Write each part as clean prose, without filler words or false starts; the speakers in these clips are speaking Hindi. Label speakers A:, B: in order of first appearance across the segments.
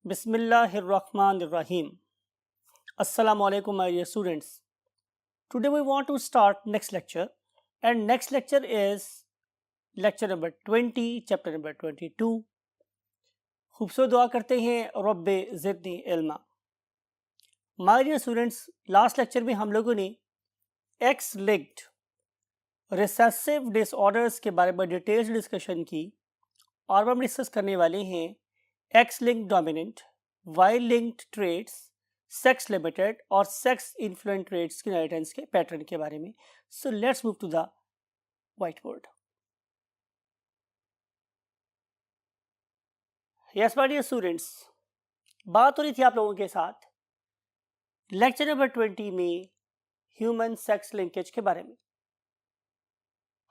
A: Bismillahirrahmanirrahim. Assalamu alaikum my dear students. Today we want to start next lecture, and next lecture is lecture number 20, chapter number 22. खूबसूरत दुआ करते हैं रब्बे ज़िदनी इल्मा। My dear students, last lecture में हम लोगों ने एक्स लिंक्ड रिसेसिव डिसऑर्डर्स के बारे में डिटेल्स डिस्कशन की और हम डिस्कस करने वाले हैं X linked dominant, Y linked traits, sex limited और सेक्स इन्फ्लुएंट ट्रेड्स के इनहेरिटेंस के पैटर्न के बारे में। So let's move to the whiteboard. Yes my dear students, बात हो रही थी आप लोगों के साथ लेक्चर नंबर 20 में ह्यूमन सेक्स लिंकेज के बारे में।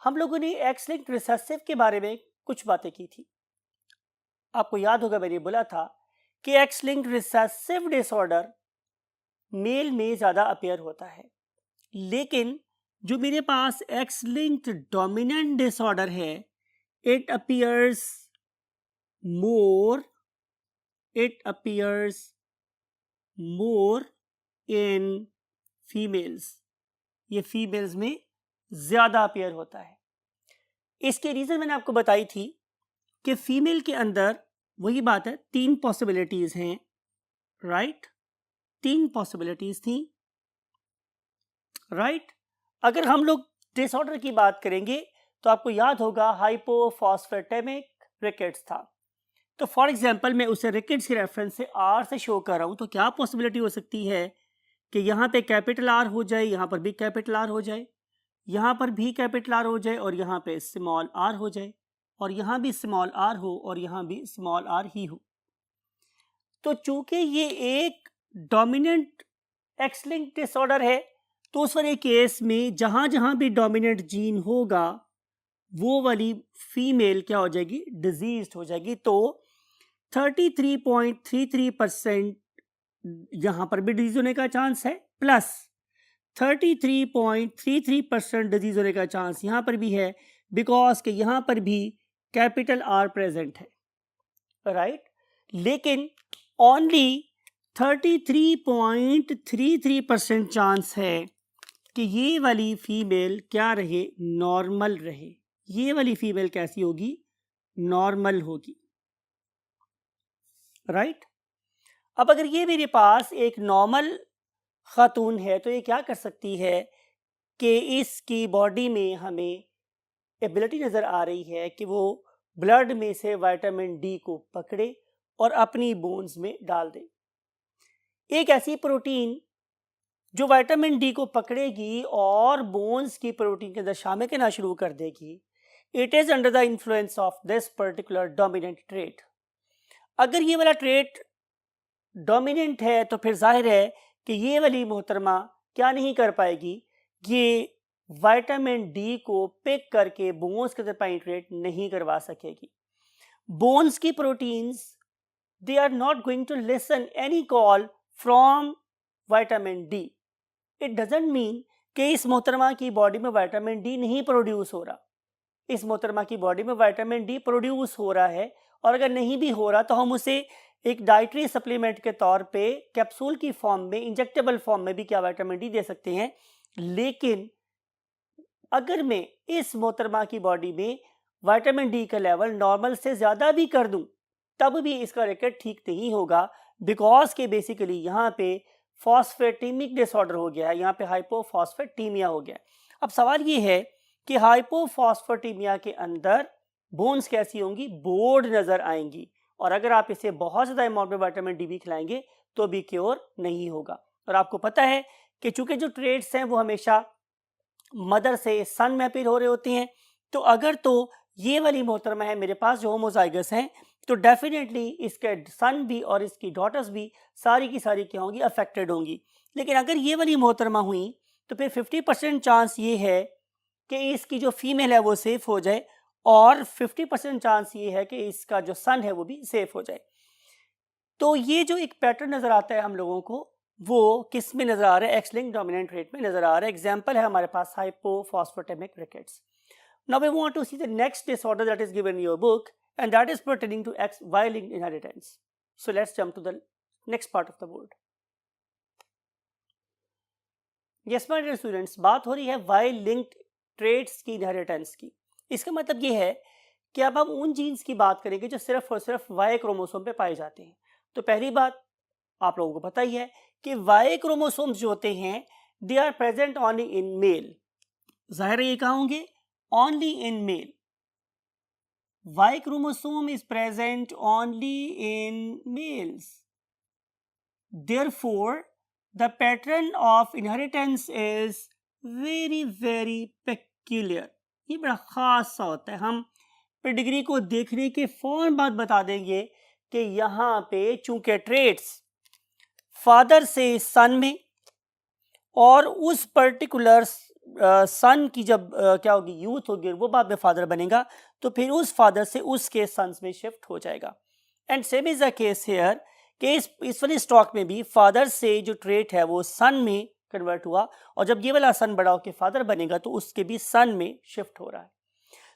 A: हम लोगों ने एक्स लिंक्ड रिसेसिव के बारे में कुछ बातें की थी। आपको याद होगा मैंने बोला था कि X linked recessive disorder male में ज़्यादा अपीयर होता है, लेकिन जो मेरे पास एक्स लिंक्ड डोमिनेंट डिसऑर्डर है it appears more in females. ये फीमेल्स में ज़्यादा अपीयर होता है। इसके रीज़न मैंने आपको बताई थी कि फीमेल के अंदर वही बात है, 3 पॉसिबिलिटीज़ हैं, राइट? 3 पॉसिबिलिटीज़ थी, राइट? अगर हम लोग डिसऑर्डर की बात करेंगे तो आपको याद होगा हाइपोफॉस्फेटेमिक रिकेट्स था। तो फॉर एग्जांपल मैं उसे रिकेट्स के रेफरेंस से आर से शो कर रहा हूँ, तो क्या पॉसिबिलिटी हो सकती है कि यहाँ पे कैपिटल आर हो जाए, यहाँ पर भी कैपिटल आर हो जाए, यहाँ पर भी कैपिटल आर हो जाए और यहाँ पे स्मॉल आर हो जाए, और यहाँ भी स्मॉल आर हो और यहाँ भी स्मॉल आर ही हो। तो चूंकि ये एक डोमिनेंट एक्स लिंक्ड डिसऑर्डर है, तो उस वाले केस में जहाँ जहाँ भी डोमिनेंट जीन होगा वो वाली फीमेल क्या हो जाएगी, डिजीज्ड हो जाएगी। तो 33.33% यहाँ पर भी डिजीज होने का चांस है, प्लस 33.33% डिजीज होने का चांस यहाँ पर भी है, बिकॉज के यहाँ पर भी कैपिटल आर प्रेजेंट है, राइट? लेकिन ओनली 33.33% चांस है कि ये वाली फीमेल क्या रहे, नॉर्मल रहे। ये वाली फीमेल कैसी होगी, नॉर्मल होगी, राइट? अब अगर ये मेरे पास एक नॉर्मल खातून है तो ये क्या कर सकती है कि इसकी बॉडी में हमें एबिलिटी नज़र आ रही है कि वो ब्लड में से विटामिन डी को पकड़े और अपनी बोन्स में डाल दे। एक ऐसी प्रोटीन जो विटामिन डी को पकड़ेगी और बोन्स की प्रोटीन के अंदर शामिल करना शुरू कर देगी, it is under the influence of this particular dominant trait. अगर ये वाला ट्रेट डोमिनेंट है तो फिर जाहिर है कि ये वाली मोहतरमा क्या नहीं कर पाएगी, ये विटामिन डी को पिक करके बोन्स के अंदर पेनिट्रेट नहीं करवा सकेगी। बोन्स की proteins they are not going to listen any call from vitamin D. It doesn't mean कि इस मोहतरमा की बॉडी में विटामिन डी नहीं प्रोड्यूस हो रहा। इस मोहतरमा की बॉडी में विटामिन डी प्रोड्यूस हो रहा है, और अगर नहीं भी हो रहा तो हम उसे एक डाइटरी सप्लीमेंट के तौर पे कैप्सूल की फॉर्म में, इंजेक्टेबल फॉर्म में भी क्या विटामिन डी दे सकते हैं। लेकिन अगर मैं इस मोहतरमा की बॉडी में विटामिन डी का लेवल नॉर्मल से ज़्यादा भी कर दूं तब भी इसका रिकेट ठीक नहीं होगा, बिकॉज के बेसिकली यहाँ पे फॉस्फेटेमिक डिसऑर्डर हो गया है, यहाँ पे हाइपोफॉस्फेटीमिया हो गया है। अब सवाल ये है कि हाइपोफॉस्फेटीमिया के अंदर बोन्स कैसी होंगी, बोर्ड नज़र आएंगी, और अगर आप इसे बहुत ज़्यादा अमाउंट में विटामिन डी भी खिलाएंगे तो भी क्योर नहीं होगा। और आपको पता है कि चूंकि जो ट्रेड्स हैं वो हमेशा मदर से सन में अपील हो रहे होते हैं, तो अगर तो ये वाली मोहतरमा है मेरे पास जो होमोजाइगस हैं, तो डेफिनेटली इसके सन भी और इसकी डॉटर्स भी सारी की सारी क्या होंगी, अफेक्टेड होंगी। लेकिन अगर ये वाली मोहतरमा हुई तो फिर 50% चांस ये है कि इसकी जो फीमेल है वो सेफ हो जाए, और 50% चांस ये है कि इसका जो सन है वो भी सेफ हो जाए। तो ये जो एक पैटर्न नज़र आता है हम लोगों को, वो किस में नज़र आ रहा है, एक्स लिंक्ड डोमिनेंट रेट में नज़र आ रहा है। एग्जाम्पल है हमारे पास hypophosphatemic rickets. Now we want to see the next disorder that is given in your book, and that is pertaining to XY linked inheritance. So let's jump to the next part of the board. Yes my dear students, बात हो रही है Y linked traits की इनहेरिटेंस की। इसका मतलब ये है कि अब हम उन जीन्स की बात करेंगे जो सिर्फ और सिर्फ Y क्रोमोसोम पे पाए जाते हैं। तो पहली बात आप लोगों को पता ही है कि Y क्रोमोसोम्स जो होते हैं they are present only in male. जाहिर है ये कहाँ होंगे? Only in male. Y chromosome is present only in males. Therefore, the pattern of inheritance is very peculiar. ये बड़ा खास सा होता है। हम पेडिग्री को देखने के फौरन बाद बता देंगे कि यहाँ पे चूंकि ट्रेट्स फादर से सन में और उस पर्टिकुलर सन की जब क्या होगी, यूथ होगी, वो बाद में फादर बनेगा, तो फिर उस फादर से उसके सन्स में शिफ्ट हो जाएगा। And same is the case hair कि इस वाली स्टॉक में भी फादर से जो ट्रेट है वो सन में कन्वर्ट हुआ, और जब ये वाला सन बड़ा होकर फादर बनेगा तो उसके भी सन में शिफ्ट हो रहा है।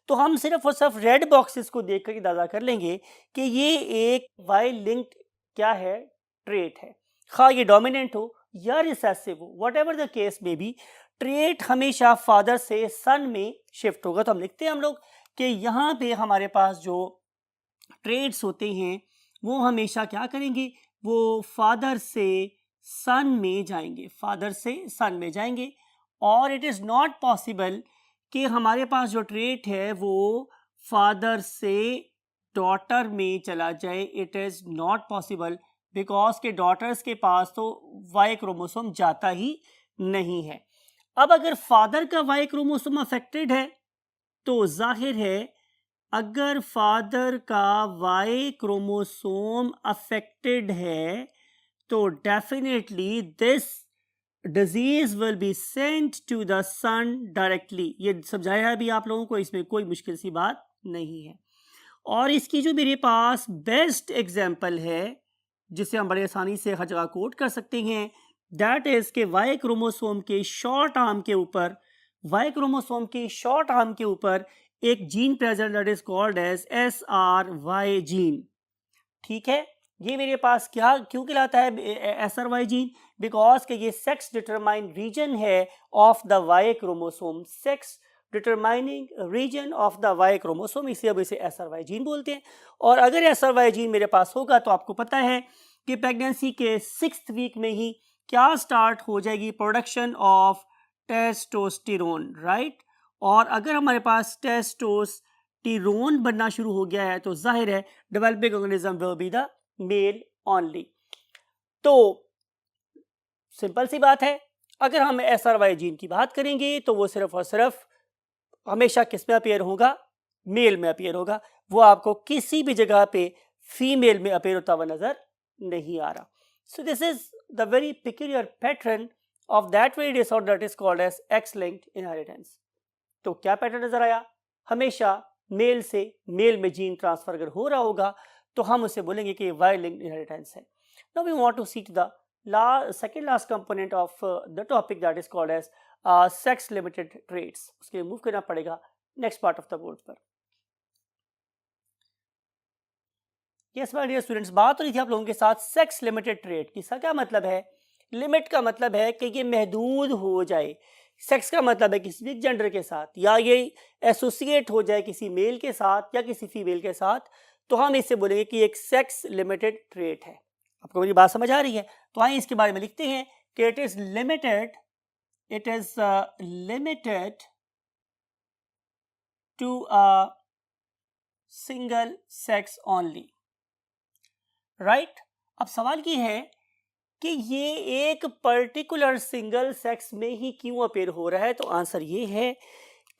A: तो हम सिर्फ और सिर्फ रेड बॉक्सेस को देखकर अंदाजा कर लेंगे कि ये एक वाई लिंक्ड क्या है, ट्रेट है। खा ये डोमिनेंट हो या रिसेसिव हो, वट एवर द केस में भी ट्रेट हमेशा फादर से सन में शिफ्ट होगा। तो हम लिखते हैं हम लोग कि यहाँ पे हमारे पास जो ट्रेट्स होते हैं वो हमेशा क्या करेंगे, वो फादर से सन में जाएंगे, फादर से सन में जाएंगे। और इट इज़ नॉट पॉसिबल कि हमारे पास जो ट्रेट है वो फादर से डॉटर में चला जाए। It is not possible because के डॉटर्स के पास तो वाई क्रोमोसोम जाता ही नहीं है। अब अगर फादर का वाई क्रोमोसोम अफेक्टेड है तो जाहिर है अगर फादर का वाई क्रोमोसोम अफेक्टेड है तो definitely this disease will be sent to the son directly. ये समझाया है अभी आप लोगों को, इसमें कोई मुश्किल सी बात नहीं है। और इसकी जो मेरे पास बेस्ट एग्जाम्पल है जिसे हम बड़े आसानी से हर जगह कोट कर सकते हैं, दैट इज के वाई क्रोमोसोम के शॉर्ट आर्म के ऊपर, वाई क्रोमोसोम के शॉर्ट आर्म के ऊपर एक gene present that is called as SRY gene. ठीक है, ये मेरे पास क्या क्यों कहलाता है SRY जीन? बिकॉज के ये सेक्स डिटरमाइंड रीजन है of the Y chromosome, sex determining region of the Y chromosome, इसे अब इसे SRY जीन बोलते हैं। और अगर SRY जीन मेरे पास होगा तो आपको पता है कि प्रेगनेंसी के 6th वीक में ही क्या स्टार्ट हो जाएगी, प्रोडक्शन ऑफ टेस्टोस्टेरोन, राइट। और अगर हमारे पास टेस्टोस्टेरोन बनना शुरू हो गया है तो जाहिर है developing organism will be the male only. तो सिंपल सी बात है, अगर हम SRY जीन की बात करेंगे तो वो सिर्फ और सिर्फ हमेशा किस में अपेयर होगा, मेल में अपेयर होगा। वो आपको किसी भी जगह पे फीमेल में अपेयर होता हुआ नजर नहीं आ रहा। So this is the very peculiar pattern of that very disorder that is called as X-linked inheritance. तो क्या पैटर्न नजर आया? हमेशा मेल से मेल में जीन ट्रांसफर अगर हो रहा होगा तो हम उसे बोलेंगे कि Y-linked इनहेरिटेंस है। Now we want to see to the second last component of the topic that is called as sex limited traits। उसके लिए मूव करना पड़ेगा next part of the board पर। यस माय डियर स्टूडेंट्स, बात हो रही थी आप लोगों के साथ सेक्स लिमिटेड ट्रेट की। इसका क्या मतलब है? लिमिट का मतलब है कि ये महदूद हो जाए। सेक्स का मतलब है किसी भी जेंडर के साथ, या ये एसोसिएट हो जाए किसी मेल के साथ या किसी फीमेल के साथ, तो हम इसे बोलेंगे कि एक सेक्स लिमिटेड ट्रेट है। आपको मेरी बात समझ आ रही है? तो आइए इसके बारे में लिखते हैं कि it is limited to a single sex only, right. अब सवाल ये है कि ये एक पर्टिकुलर सिंगल सेक्स में ही क्यों अपेयर हो रहा है? तो आंसर ये है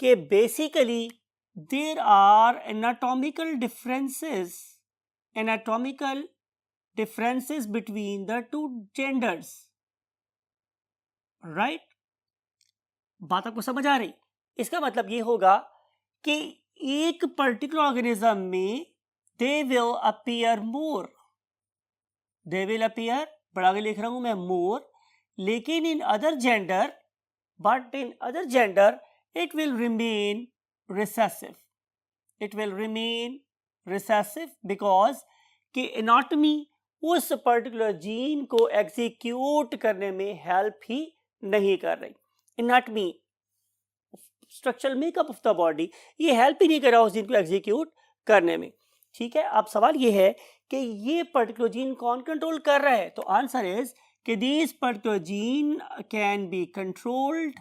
A: कि basically there are anatomical differences between the two genders, right? बात आपको समझ आ रही? इसका मतलब ये होगा कि एक पर्टिकुलर ऑर्गेनिज्म में they will appear more, बड़ा आगे लिख रहा हूं मैं more, लेकिन in other gender it will remain recessive, because कि एनाटॉमी उस पर्टिकुलर जीन को एग्जीक्यूट करने में हेल्प ही नहीं कर रही। Anatomy, structural makeup of the body, ये हेल्प ही नहीं कर रहा उस जीन को एग्जीक्यूट करने में। ठीक है, अब सवाल ये है कि ये पर्टिकुलर जीन कौन कंट्रोल कर रहा है? तो आंसर इज कि this particular gene can be controlled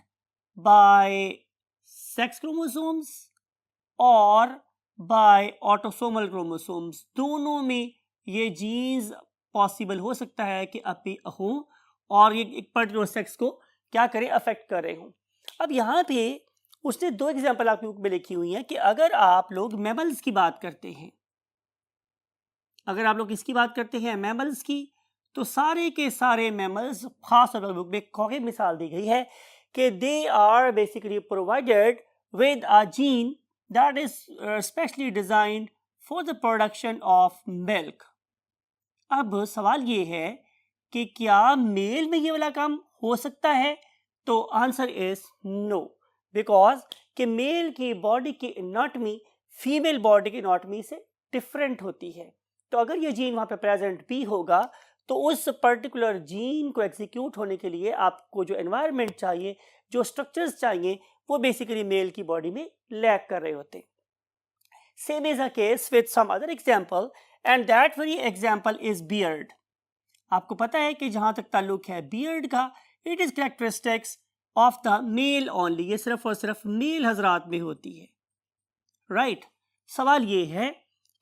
A: by sex chromosomes और बाय ऑटोसोमल क्रोमोसोम्स। दोनों में ये जीन्स पॉसिबल हो सकता है कि अपी हो और ये एक पर्टिकुलर सेक्स को क्या करें, अफेक्ट कर रहे हों। अब यहाँ पे उसने दो एग्जांपल आपकी बुक में लिखी हुई हैं कि अगर आप लोग मैमल्स की बात करते हैं, अगर आप लोग इसकी बात करते हैं मैमल्स की, तो सारे के सारे मैमल्स, खास तौर पर बुक में एक मिसाल दी गई है कि they are basically provided with a gene that is specially designed for the production of milk। अब सवाल ये है कि क्या मेल में ये वाला काम हो सकता है? तो आंसर इज नो, बिकॉज कि मेल की बॉडी की एनाटॉमी फीमेल बॉडी की एनाटॉमी से डिफरेंट होती है। तो अगर ये जीन वहाँ पे प्रेजेंट भी होगा तो उस पर्टिकुलर जीन को एग्जीक्यूट होने के लिए आपको जो एनवायरनमेंट चाहिए, जो स्ट्रक्चर्स चाहिए, वो बेसिकली मेल की बॉडी में लैक कर रहे होते। Same is a case with some other example and that very example is beard. आपको पता है कि जहां तक ताल्लुक है बियर्ड का, it is characteristics of the male only, ये सिर्फ और सिर्फ मेल हजरात में होती है, राइट। सवाल ये है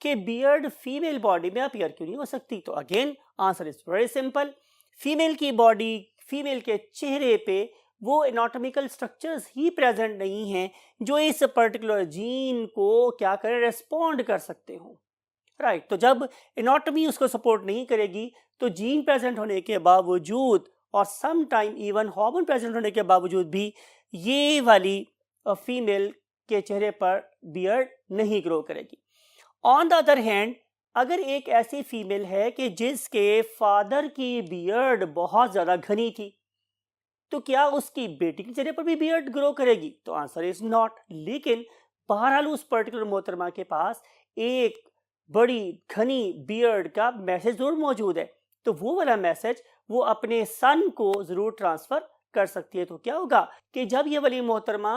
A: कि बियर्ड फीमेल बॉडी में अपीयर क्यों नहीं हो सकती? तो again answer is very simple. Female की बॉडी, फीमेल के चेहरे पे वो एनाटॉमिकल स्ट्रक्चर्स ही प्रेजेंट नहीं हैं जो इस पर्टिकुलर जीन को क्या करें, रेस्पॉन्ड कर सकते हो, राइट। तो जब एनाटॉमी उसको सपोर्ट नहीं करेगी तो जीन प्रेजेंट होने के बावजूद और some time even hormone present होने के बावजूद भी ये वाली फीमेल के चेहरे पर बियर्ड नहीं ग्रो करेगी। ऑन द अदर हैंड, अगर एक ऐसी फीमेल है कि जिसके फादर की बियर्ड बहुत ज़्यादा घनी थी, तो क्या उसकी बेटी के चेहरे पर भी बियर्ड ग्रो करेगी? तो आंसर इज नॉट। लेकिन बहरहाल उस पर्टिकुलर मोहतरमा के पास एक बड़ी घनी बियर्ड का मैसेज जरूर मौजूद है, तो वो वाला मैसेज वो अपने सन को जरूर ट्रांसफर कर सकती है। तो क्या होगा कि जब ये वाली मोहतरमा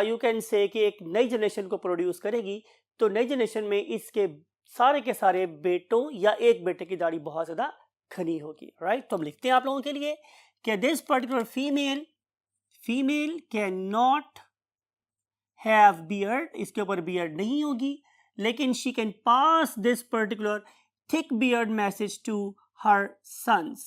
A: यू कैन से कि एक नई जनरेशन को प्रोड्यूस करेगी, तो नई जनरेशन में इसके सारे के सारे बेटों या एक बेटे की दाढ़ी बहुत ज़्यादा घनी होगी, राइट। तो हम लिखते हैं आप लोगों के लिए कि this particular female can not have beard, इसके ऊपर बियर्ड नहीं होगी, लेकिन she can pass this particular thick beard message to her sons.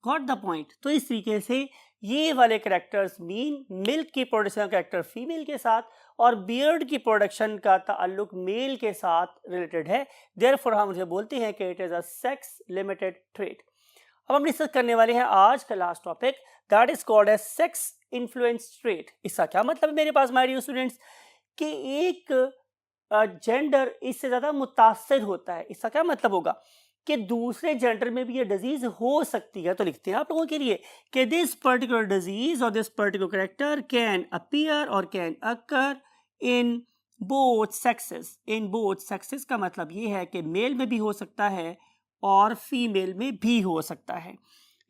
A: Got the point? तो इस तरीके से ये वाले कैरेक्टर्स मीन मिल्क की प्रोडक्शन कैरेक्टर फीमेल के साथ और बियर्ड की प्रोडक्शन का ताल्लुक मेल के साथ रिलेटेड है। देयरफॉर हम उसे बोलते हैं कि it is a sex limited trait. अब हम डिस्कस करने वाले हैं आज का last topic, that is called as sex influence trait. इसका क्या मतलब है मेरे पास माय डियर स्टूडेंट्स, कि एक जेंडर इससे ज़्यादा मुतासर होता है। इसका क्या मतलब होगा कि दूसरे जेंडर में भी ये डिजीज हो सकती है। तो लिखते हैं आप लोगों के लिए कि दिस पर्टिकुलर डिजीज और this particular character can appear और can occur in both sexes. In both sexes का मतलब ये है कि मेल में भी हो सकता है और फीमेल में भी हो सकता है,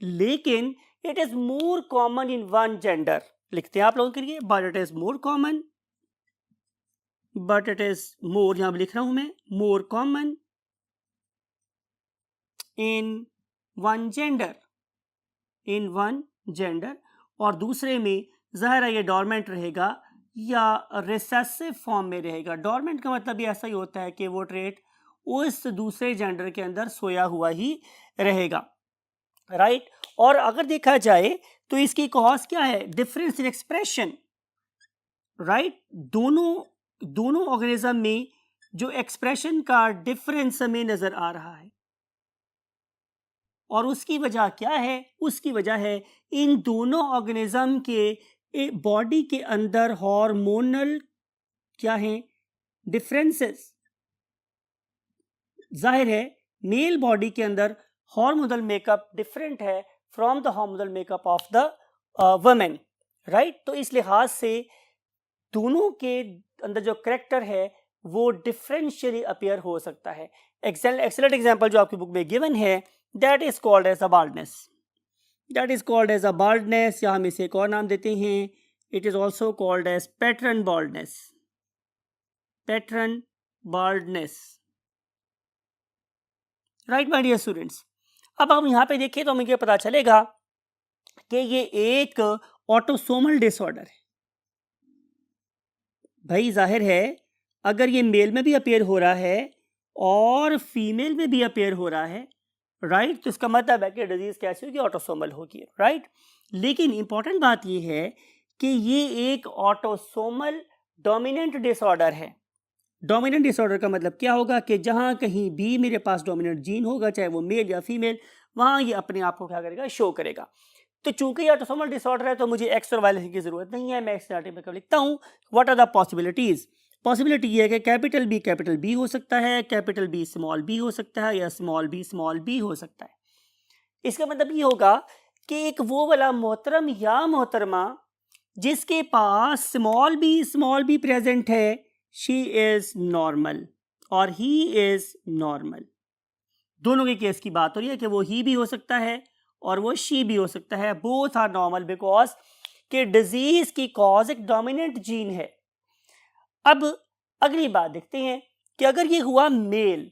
A: लेकिन it is more common in one gender. लिखते हैं आप लोगों के लिए but it is more common, but it is more, यहां लिख रहा हूं मैं, more common in one gender, in one gender, और दूसरे में ज़ाहिर है ये डोरमेंट रहेगा या रिसेसिव फॉर्म में रहेगा। डोरमेंट का मतलब भी ऐसा ही होता है कि वो ट्रेट उस दूसरे जेंडर के अंदर सोया हुआ ही रहेगा, राइट। और अगर देखा जाए तो इसकी कॉज क्या है, डिफरेंस इन एक्सप्रेशन, राइट। दोनों ऑर्गेनिज्म में जो एक्सप्रेशन का डिफरेंस हमें नजर आ रहा है, और उसकी वजह क्या है? उसकी वजह है इन दोनों ऑर्गेनिज्म के बॉडी के अंदर हार्मोनल क्या है, डिफरेंसेस। जाहिर है मेल बॉडी के अंदर हार्मोनल मेकअप डिफरेंट है from the hormonal makeup of the women, right. तो इस लिहाज से दोनों के अंदर जो करेक्टर है वो डिफरेंशियली अपीयर हो सकता है। एक्सेलेंट एग्जाम्पल जो आपकी बुक में गिवन है, that is called as a baldness, that is called as a baldness, या हम इसे एक और नाम देते हैं, it is also called as pattern baldness, pattern baldness. Right my dear students, अब हम यहाँ पे देखें तो हमें पता चलेगा कि ये एक ऑटोसोमल डिसऑर्डर है। भाई जाहिर है अगर ये मेल में भी अपीयर हो रहा है और फीमेल में भी अपीयर हो रहा है, राइट, तो इसका मतलब है कि डिजीज कैसी होगी, ऑटोसोमल होगी, राइट। लेकिन इंपॉर्टेंट बात ये है कि ये एक ऑटोसोमल डोमिनेंट डिसऑर्डर है। डोमिनेंट डिसऑर्डर का मतलब क्या होगा कि जहां कहीं भी मेरे पास डोमिनेंट जीन होगा, चाहे वो मेल या फीमेल, वहां ये अपने आप को क्या करेगा, शो करेगा। तो चूंकि ये ऑटोसोमल डिसऑर्डर है तो मुझे एक्स और वाई लिखने की जरूरत नहीं है, मैं एक्स में लिखता हूं what are the possibilities. Possibility ये है कि कैपिटल बी हो सकता है, कैपिटल बी स्मॉल बी हो सकता है, या स्मॉल बी हो सकता है। इसका मतलब ये होगा कि एक वो वाला मोहतरम या मोहतरमा जिसके पास स्मॉल बी प्रेजेंट है, शी इज नॉर्मल और ही इज नॉर्मल। दोनों के केस की बात हो रही है कि वो ही भी हो सकता है और वो शी भी हो सकता है, बोथ आर नॉर्मल बिकॉज कि डिजीज की कॉज एक डोमिनेंट जीन है। अब अगली बात देखते हैं कि अगर ये हुआ मेल,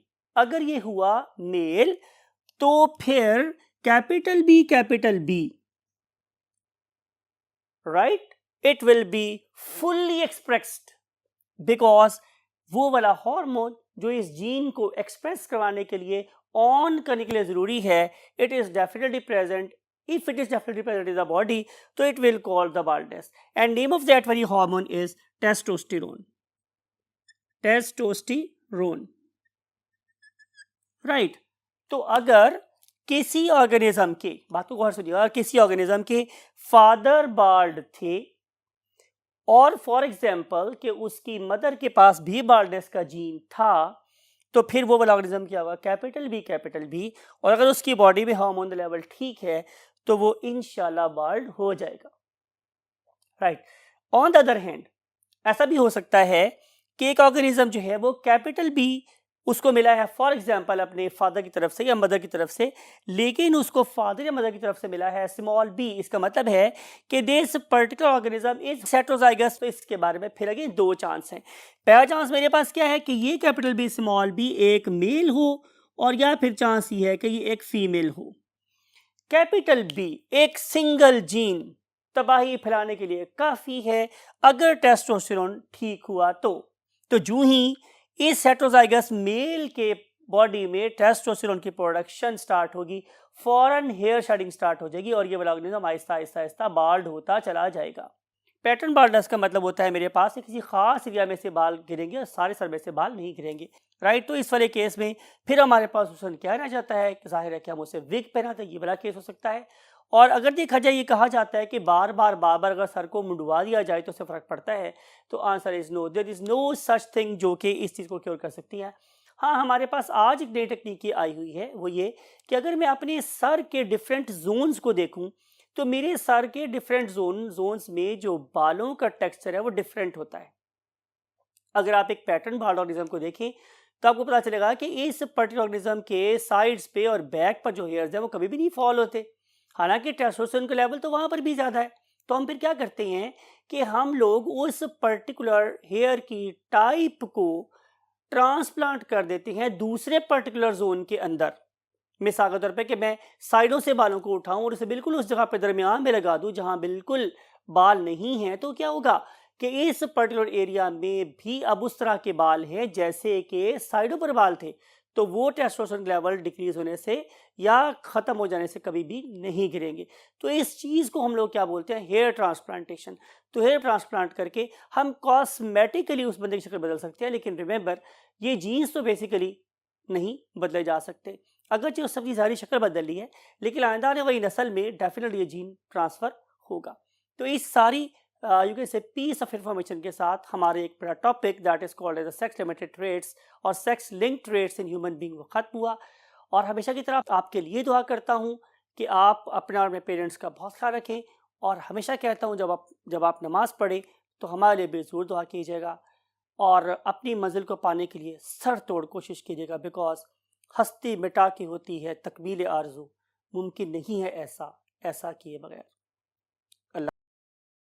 A: तो फिर capital B, right, it will be fully expressed because वो वाला हार्मोन जो इस जीन को एक्सप्रेस करवाने के लिए, ऑन करने के लिए जरूरी है, it is definitely present. If it is definitely present in the body, so it will call the baldness. And name of that very hormone is testosterone. Testosterone. Right. तो अगर किसी ऑर्गेनिज्म के, बात को गौर से सुनिए, अगर किसी ऑर्गेनिज्म के फादर बाल्ड थे और फॉर एग्जाम्पल कि उसकी मदर के पास भी बाल्डनेस का जीन था, तो फिर वो वाला ऑर्गेनिज्म क्या होगा, कैपिटल बी, और अगर उसकी बॉडी में हार्मोन लेवल ठीक है तो वो इंशाल्लाह बाल्ड हो जाएगा, right. On the other hand ऐसा भी हो सकता है कि एक ऑर्गेनिज्म जो है वो कैपिटल बी उसको मिला है फॉर एग्जांपल अपने फादर की तरफ से या मदर की तरफ से, लेकिन उसको फादर या मदर की तरफ से मिला है स्मॉल बी। इसका मतलब है कि this particular organism is heterozygous. तो इसके बारे में फिर अगेन दो चांस हैं। पहला चांस मेरे पास क्या है कि ये कैपिटल बी स्मॉल बी एक मेल हो, और या फिर चांस ये है कि ये एक फीमेल हो। कैपिटल बी एक सिंगल जीन तबाही फैलाने के लिए काफी है अगर टेस्टोस्टेरोन ठीक हुआ तो जूं ही इस हेटेरोजाइगस मेल के बॉडी में टेस्टोस्टेरोन की प्रोडक्शन स्टार्ट होगी, फौरन हेयर शेडिंग स्टार्ट हो जाएगी और ये वाला ऑर्गेनिज्म आहिस्ता आहिस्ता बाल्ड होता चला जाएगा। पैटर्न बाल्डनेस का मतलब होता है मेरे पास किसी खास एरिया में से बाल गिरेंगे और सारे सर में से बाल नहीं गिरेंगे, राइट। तो इस वाले केस में फिर हमारे पास ऑप्शन क्या रहना चाहता है कि जाहिर है कि हम उसे विग पहनाते हैं, ये बड़ा केस हो सकता है। और अगर देखा जाए ये कहा जाता है कि बार बार अगर सर को मुंडवा दिया जाए तो उससे फर्क पड़ता है, तो answer is no, there is no such thing जो कि इस चीज़ को क्योर कर सकती है। हाँ, हमारे पास आज एक नई टेक्निक की आई हुई है, वो ये कि अगर मैं अपने सर के डिफरेंट जोन्स को देखूं तो मेरे सर के डिफरेंट जोन्स में जो बालों का टेक्सचर है वो डिफरेंट होता है। अगर आप एक पैटर्न बाल्ड ऑर्गेनिज्म को देखें तो आपको पता चलेगा कि इस पर्टिकुलर ऑर्गेनिज्म के साइड्स पे और बैक पर जो हेयर्स है वो कभी भी नहीं फॉल होते, हालांकि टेस्टोस्टेरोन का लेवल तो वहां पर भी ज्यादा है। तो हम फिर क्या करते हैं कि हम लोग उस पर्टिकुलर हेयर की टाइप को ट्रांसप्लांट कर देते हैं दूसरे पर्टिकुलर जोन के अंदर। मिसाल के तौर पे कि मैं साइडों से बालों को उठाऊं और उसे बिल्कुल उस जगह पे दरमियान में लगा दूं जहां बिल्कुल बाल नहीं है, तो क्या होगा कि इस पर्टिकुलर एरिया में भी अब उस तरह के बाल हैं जैसे कि साइडों पर बाल थे, तो वो टेस्टोस्टेरोन लेवल डिक्रीज होने से या खत्म हो जाने से कभी भी नहीं गिरेंगे। तो इस चीज को हम लोग क्या बोलते हैं, हेयर ट्रांसप्लांटेशन। तो हेयर ट्रांसप्लांट करके हम कॉस्मेटिकली उस बंदे की शक्ल बदल सकते हैं, लेकिन रिमेंबर ये जीन्स तो बेसिकली नहीं बदले जा सकते। अगरचे उस सबकी सारी शक्ल बदल ली है, लेकिन आइंदा आने वाली नस्ल में डेफिनेटली ये जीन ट्रांसफर होगा। तो इस सारी you can say piece of information के साथ हमारे एक बड़ा topic that is called as sex limited traits और sex linked traits in human being वो खत्म हुआ। और हमेशा की तरह आपके लिए दुआ करता हूँ कि आप अपने और अपने पेरेंट्स का बहुत ख्याल रखें, और हमेशा कहता हूँ जब आप नमाज पढ़ें तो हमारे लिए बेजोर दुआ कीजिएगा और अपनी मंजिल को पाने के लिए सर तोड़ कोशिश कीजिएगा, बिकॉज हस्ती मिटा के होती है तकमील आरज़ू, मुमकिन नहीं है ऐसा, ऐसा किए बगैर।